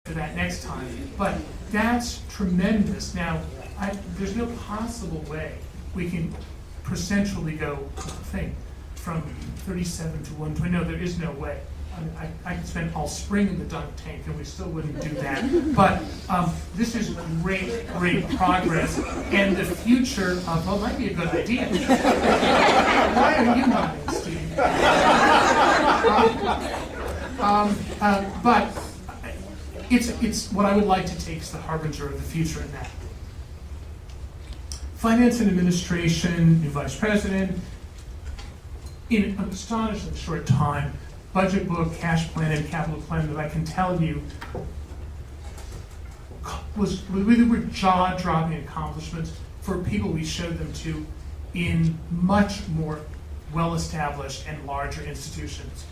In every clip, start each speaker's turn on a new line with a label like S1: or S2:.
S1: for that next time. But that's tremendous. Now, there's no possible way we can percentually go from 37 to 120. No, there is no way. I could spend all spring in the dunk tank and we still wouldn't do that. But this is great, great progress. And the future of, well, might be a good idea. Why are you nodding, Steve? But it's what I would like to take as the harbinger of the future in that. Finance and administration, new vice president, in an astonishingly short time, budget book, cash plan, and capital plan that I can tell you really were jaw-dropping accomplishments for people we showed them to in much more well-established and larger institutions.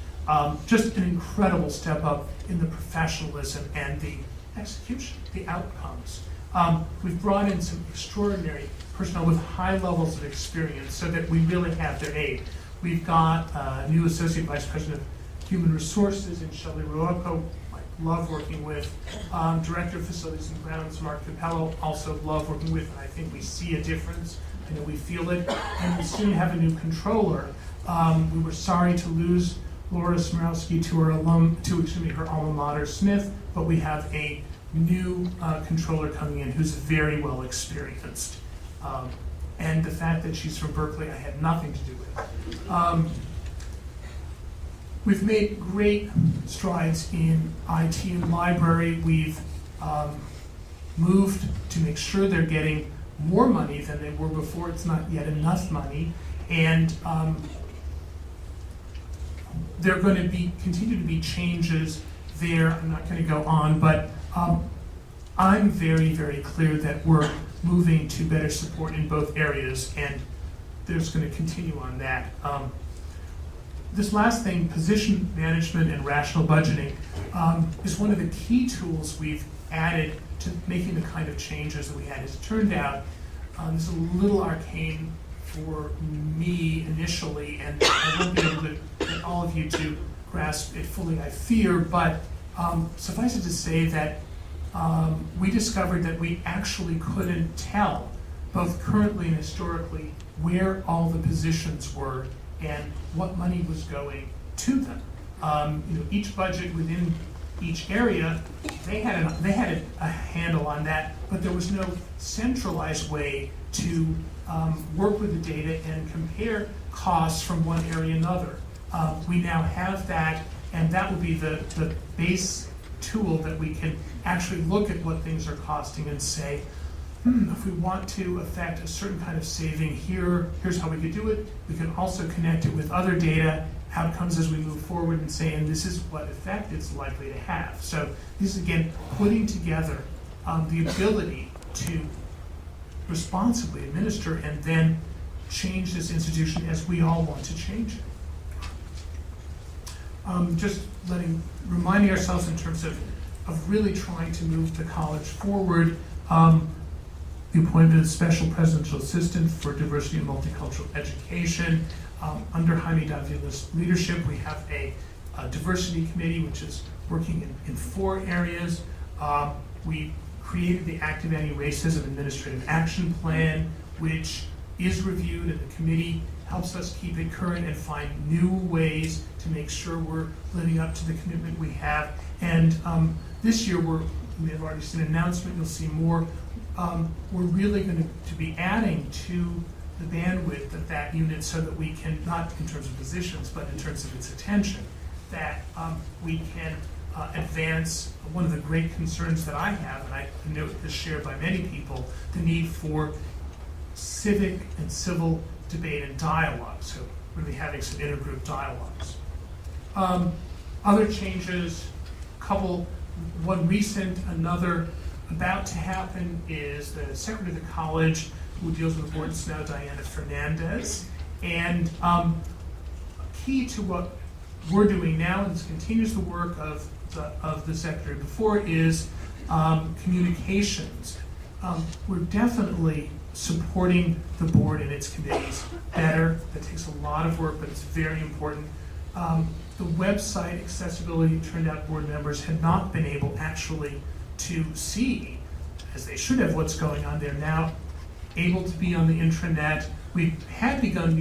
S1: Just an incredible step up in the professionalism and the execution, the outcomes. We've brought in some extraordinary personnel with high levels of experience so that we really have their aid. We've got a new Associate Vice President of Human Resources in Shelley Ruocco, I love working with. Director of Facilities and Grounds, Mark Capello, also love working with, and I think we see a difference. I know we feel it. And we soon have a new controller. We were sorry to lose Laura Smierowski to her her alma mater, Smith, but we have a new controller coming in who's very well experienced. And the fact that she's from Berkeley, I had nothing to do with. We've made great strides in IT and library. We've moved to make sure they're getting more money than they were before. It's not yet enough money. And there are going to continue to be changes there. I'm not going to go on, but I'm very, very clear that we're moving to better support in both areas, and there's going to continue on that. This last thing, position management and rational budgeting, is one of the key tools we've added to making the kind of changes that we had. As it turned out, this is a little arcane for me initially, and I won't be able to get all of you to grasp it fully, I fear, but suffice it to say that we discovered that we actually couldn't tell, both currently and historically, where all the positions were and what money was going to them. Each budget within each area, they had a handle on that, but there was no centralized way to work with the data and compare costs from one area to another. We now have that, and that will be the base tool that we can actually look at what things are costing and say, if we want to affect a certain kind of saving here, here's how we could do it. We can also connect it with other data, outcomes as we move forward, and say, and this is what effect it's likely to have. So this is, again, putting together the ability to responsibly administer and then change this institution as we all want to change it. Just reminding ourselves in terms of really trying to move the college forward. The appointment of Special Presidential Assistant for Diversity and Multicultural Education. Under Jaime Davila's leadership, we have a diversity committee which is working in 4 areas. We created the Active Anti-Racism Administrative Action Plan, which is reviewed, and the committee helps us keep it current and find new ways to make sure we're living up to the commitment we have. And this year, we have already seen an announcement, you'll see more. We're really going to be adding to the bandwidth of that unit so that we can, not in terms of positions, but in terms of its attention, that we can advance one of the great concerns that I have, and I know is shared by many people, the need for civic and civil debate and dialogue, so really having some intergroup dialogues. Other changes, one recent, another about to happen is the Secretary of the College, who deals with awards now, Diana Fernandez, and key to what we're doing now, and this continues the work of the Secretary before, is communications. We're definitely supporting the board and its committees better. That takes a lot of work, but it's very important. the website accessibility turned out board members had not been able actually to see, as they should have, what's going on. They're now able to be on the intranet. We had begun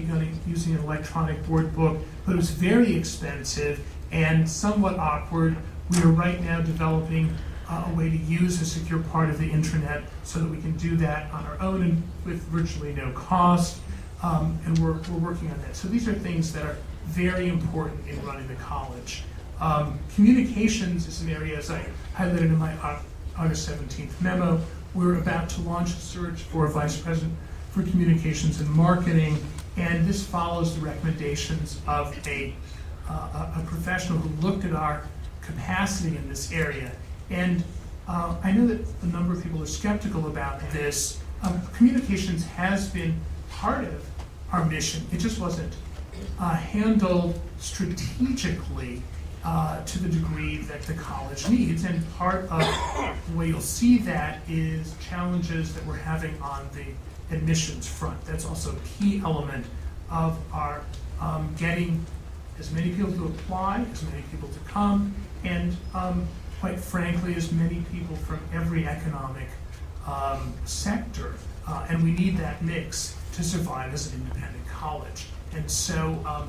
S1: using an electronic board book, but it was very expensive and somewhat awkward. We are right now developing a way to use a secure part of the intranet so that we can do that on our own and with virtually no cost, and we're working on that. So these are things that are very important in running the college. Communications is an area, as I highlighted in my August 17th memo. We're about to launch a search for a vice president for communications and marketing, and this follows the recommendations of a professional who looked at our capacity in this area. And I know that a number of people are skeptical about this. Communications has been part of our mission. It just wasn't handled strategically to the degree that the college needs. And part of the way you'll see that is challenges that we're having on the admissions front. That's also a key element of our getting as many people to apply, as many people to come, and quite frankly, as many people from every economic sector. And we need that mix to survive as an independent college. And so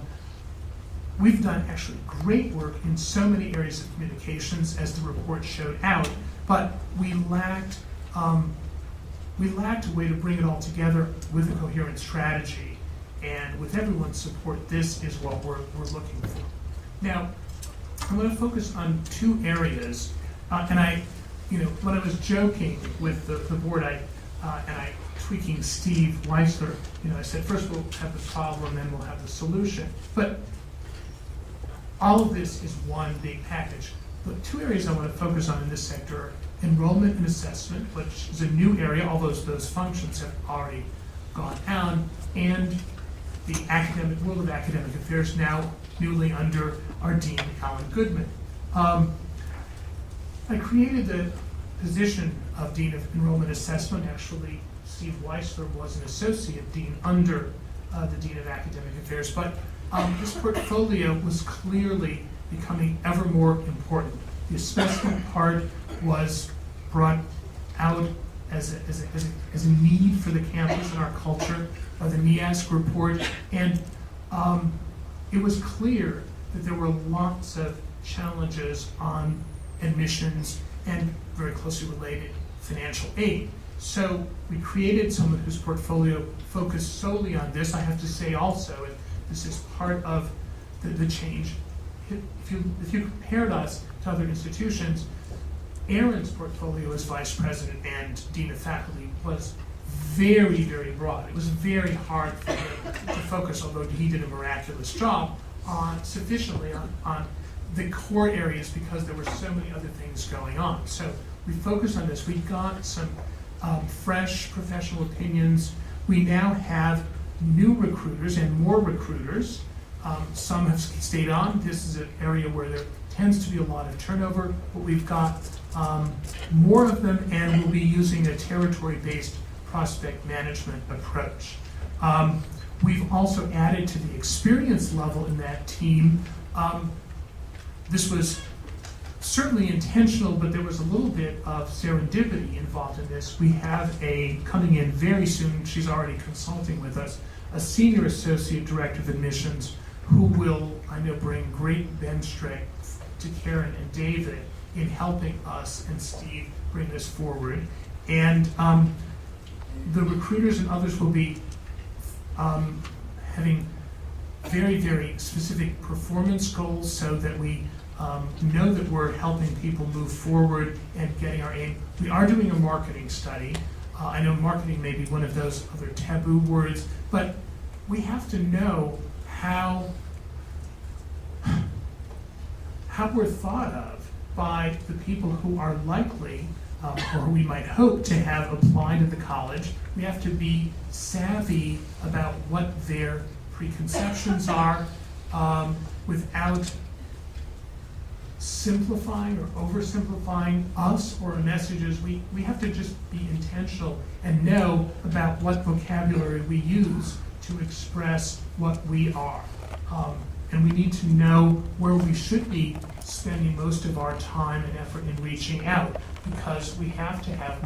S1: we've done actually great work in so many areas of communications, as the report showed out, but we lacked a way to bring it all together with a coherent strategy. And with everyone's support, this is what we're looking for. Now, I'm going to focus on two areas, and when I was joking with the board, and I tweaking Steve Weissler, I said first we'll have the problem, then we'll have the solution. But all of this is one big package. The two areas I want to focus on in this sector are enrollment and assessment, which is a new area, although those functions have already gone down, and the academic world of academic affairs, now newly under our dean, Alan Goodman. I created the position of Dean of Enrollment Assessment. Actually, Steve Weissler was an associate dean under the Dean of Academic Affairs, but this portfolio was clearly becoming ever more important. The assessment part was brought out as a need for the campus and our culture by the NEASC report, and it was clear that there were lots of challenges on admissions and very closely related financial aid. So we created someone whose portfolio focused solely on this. I have to say also, and this is part of the change, if you compared us to other institutions, Aaron's portfolio as vice president and dean of faculty was very, very broad. It was very hard for him to focus, although he did a miraculous job, sufficiently on the core areas because there were so many other things going on. So we focused on this. We got some fresh professional opinions. We now have new recruiters and more recruiters. Some have stayed on. This is an area where there tends to be a lot of turnover, but we've got more of them, and we'll be using a territory-based prospect management approach. We've also added to the experience level in that team. This was certainly intentional, but there was a little bit of serendipity involved in this. We have coming in very soon, she's already consulting with us, a senior associate director of admissions who will, I know, bring great bench strength to Karen and David in helping us and Steve bring this forward. And the recruiters and others will be having very, very specific performance goals so that we know that we're helping people move forward and getting our aim. We are doing a marketing study. I know marketing may be one of those other taboo words, but we have to know how we're thought of by the people who are likely, or who we might hope to have applied to the college. We have to be savvy about what their preconceptions are without simplifying or oversimplifying us or our messages. We have to just be intentional and know about what vocabulary we use to express what we are. and we need to know where we should be spending most of our time and effort in reaching out, because we have to have